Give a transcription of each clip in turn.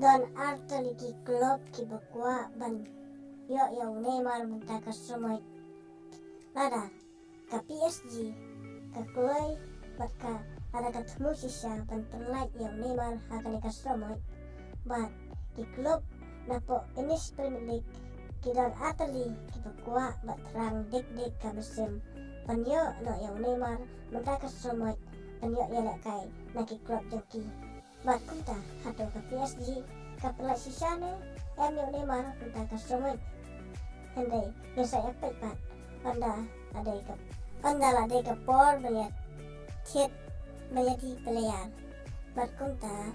Don Artoli ki klub ki bakwa ban yo Neymar munta ka sumay lada ka PSG ka kloy bat ka ada ka tumusi siya ban perlait yo Neymar hakani ka sumay bat ki klub na po English Premier League ki Don Artoli ki bakwa bat rang dik ka musim panyo no yo Neymar munta ka sumay panyo yala kay na ki klub jengki bat kunta hato ka PSG ka perlait sisane yo Neymar munta ka sumay Henday, biasa efek pat. Panda ada ka por banyak di pelayan. Berkunta,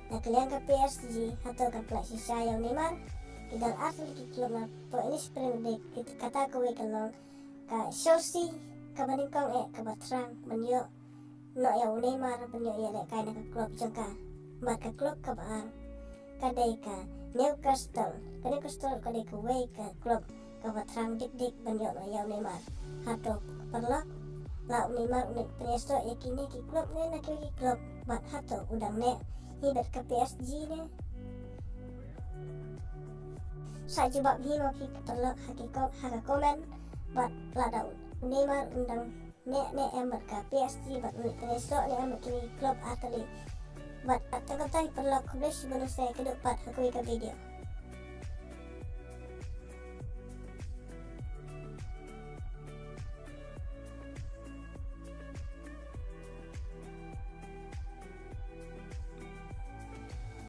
nak kalian ke PSG atau ke pelatih saya Neymar, kita asal kita na po ini Premier kita kata kowe kalong ka Chelsea ka maningkong ka batrang manyo no ya Neymar banyo ya kay na ka klub jangka. Maka klub ka baang kadai ka Newcastle kadai ka way ka klub ka batrang dik banyo no ya Neymar hato perlak la Neymar unik presto yakini ki klub ne na ki klub bat hato udang ne hibat ka PSG ne sa jebab hima pi perlak hakikot haka komen bat lada Neymar undang ne emat ka PSG bat unik presto ne emat ki klub atali bat at tagatay perlak kublish bonus saya keduk pat hakui ka video